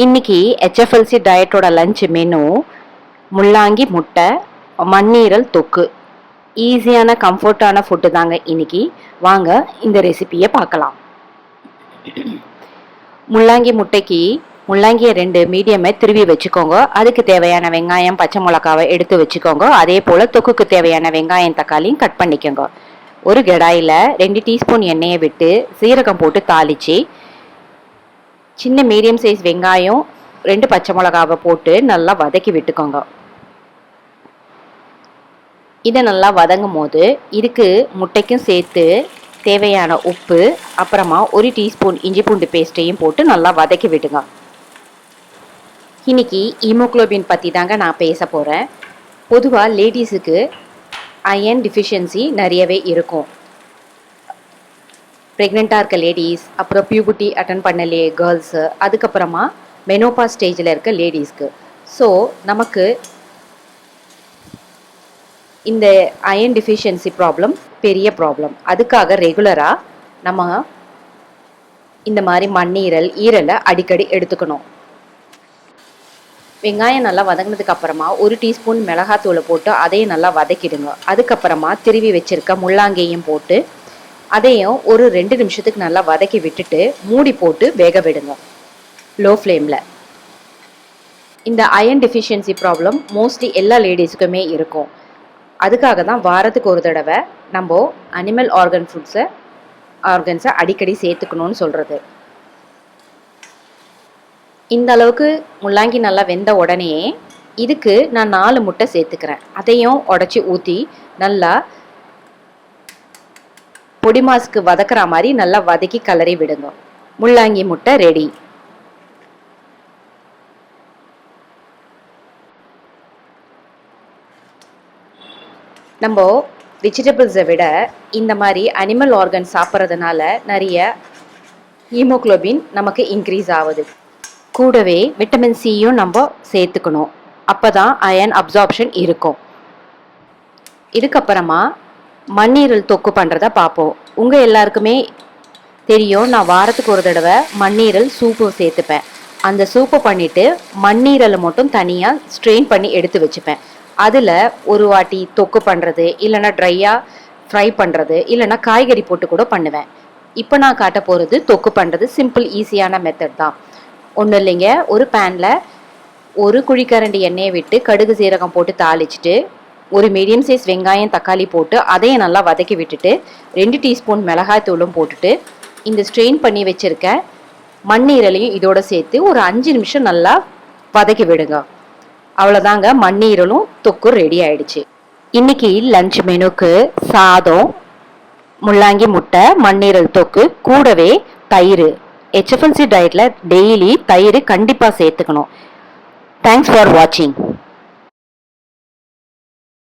இன்னைக்கு HFLC டயட்டோட lunch menu முள்ளாங்கி முட்டை, மண்ணீரல் தொக்கு. ஈஸியான கம்ஃபர்ட்டான ஃபுட்டு தாங்க இன்னைக்கு. வாங்க இந்த ரெசிபியை பார்க்கலாம். முள்ளாங்கி முட்டைக்கு முள்ளாங்கியை 2 மீடியமை திருவி வச்சுக்கோங்க. அதுக்கு தேவையான வெங்காயம், பச்சை மிளகாவை எடுத்து வச்சுக்கோங்க. அதே போல் தொக்குக்கு தேவையான வெங்காயம், தக்காளியும் கட் பண்ணிக்கோங்க. ஒரு கடாயில் 2 டீஸ்பூன் எண்ணெயை விட்டு சீரகம் போட்டு தாளித்து சின்ன மீடியம் சைஸ் வெங்காயம் 2 பச்சை மிளகாவை போட்டு நல்லா வதக்கி விட்டுக்கோங்க. இதை நல்லா வதங்கும் போது இதுக்கு முட்டைக்கும் சேர்த்து தேவையான உப்பு, அப்புறமா 1 டீஸ்பூன் இஞ்சி பூண்டு பேஸ்ட்டையும் போட்டு நல்லா வதக்கி விடுங்க. இன்னைக்கு ஹீமோக்ளோபின் பற்றி தாங்க நான் பேச போகிறேன். பொதுவாக லேடிஸுக்கு அயர்ன் டிஃபிஷியன்சி நிறையவே இருக்கும். ப்ரெக்னெண்ட்டாக இருக்க லேடிஸ், அப்புறம் பியூபர்ட்டி அட்டன் பண்ண கேர்ள்ஸு, அதுக்கப்புறமா மெனோபா ஸ்டேஜில் இருக்க லேடிஸ்க்கு. ஸோ நமக்கு இந்த அயர்ன் டிஃபிஷியன்சி ப்ராப்ளம் பெரிய ப்ராப்ளம். அதுக்காக ரெகுலராக நம்ம இந்த மாதிரி மண்ணீரல், ஈரலை அடிக்கடி எடுத்துக்கணும். வெங்காயம் நல்லா வதங்கினதுக்கு அப்புறமா 1 டீஸ்பூன் மிளகாத்தூளை போட்டு அதையும் நல்லா வதக்கிடுங்க. அதுக்கப்புறமா திருவி வச்சுருக்க முள்ளாங்கையும் போட்டு அதையும் ஒரு 2 நிமிஷத்துக்கு நல்லா வதக்கி விட்டுட்டு மூடி போட்டு வேக விடுங்க லோ ஃப்ளேமில். இந்த அயர்ன் டெஃபிஷியன்சி ப்ராப்ளம் மோஸ்ட்லி எல்லா லேடிஸுக்குமே இருக்கும். அதுக்காக தான் வாரத்துக்கு ஒரு தடவை நம்ம அனிமல் ஆர்கன்ஸை அடிக்கடி சேர்த்துக்கணும்னு சொல்கிறது. இந்த அளவுக்கு முள்ளாங்கி நல்லா வெந்த உடனே இதுக்கு நான் 4 முட்டை சேர்த்துக்கிறேன். அதையும் உடச்சி ஊற்றி நல்லா பொடி மாசுக்கு வதக்கிற மாதிரி நல்லா வதக்கி கலரி விடுங்க. முள்ளாங்கி முட்டை ரெடி. நம்ம வெஜிடபிள்ஸை விட இந்த மாதிரி அனிமல் ஆர்கன் சாப்பிட்றதுனால நிறைய ஹீமோக்ளோபின் நமக்கு இன்க்ரீஸ் ஆகுது. கூடவே விட்டமின் சியும் நம்ம சேர்த்துக்கணும். அப்போ தான் அயர்ன் அப்சார்ப்ஷன் இருக்கும். இதுக்கப்புறமா மண்ணீரல் தொக்கு பண்ணுறத பார்ப்போம். உங்கள் எல்லாருக்குமே தெரியும், நான் வாரத்துக்கு ஒரு தடவை மண்ணீரல் சூப்பு சேர்த்துப்பேன். அந்த சூப்பை பண்ணிவிட்டு மண்ணீரலை மட்டும் தனியாக ஸ்ட்ரெயின் பண்ணி எடுத்து வச்சுப்பேன். அதில் ஒரு வாட்டி தொக்கு பண்ணுறது, இல்லைனா ட்ரையாக ஃப்ரை பண்ணுறது, இல்லைனா காய்கறி போட்டு கூட பண்ணுவேன். இப்போ நான் காட்ட போகிறது தொக்கு பண்ணுறது. சிம்பிள் ஈஸியான மெத்தட் தான். ஒன்றும் இல்லைங்க, ஒரு பேனில் 1 குழிக்கரண்டி எண்ணெயை விட்டு கடுகு சீரகம் போட்டு தாளிச்சிட்டு ஒரு மீடியம் சைஸ் வெங்காயம், தக்காளி போட்டு அதையும் நல்லா வதக்கி விட்டுட்டு 2 டீஸ்பூன் மிளகாய் தூளும் போட்டுட்டு இந்த ஸ்ட்ரெயின் பண்ணி வச்சுருக்க மண்ணீரலையும் இதோட சேர்த்து ஒரு 5 நிமிஷம் நல்லா வதக்கி விடுங்க. அவ்வளோதாங்க, மண்ணீரலும் தொக்கும் ரெடி ஆயிடுச்சு. இன்னைக்கு லஞ்ச் மெனுக்கு சாதம், முள்ளாங்கி முட்டை, மண்ணீரல் தொக்கு, கூடவே தயிர். HFLC டயட்டில் டெய்லி தயிர் கண்டிப்பாக சேர்த்துக்கணும். தேங்க்ஸ் ஃபார் வாட்சிங்.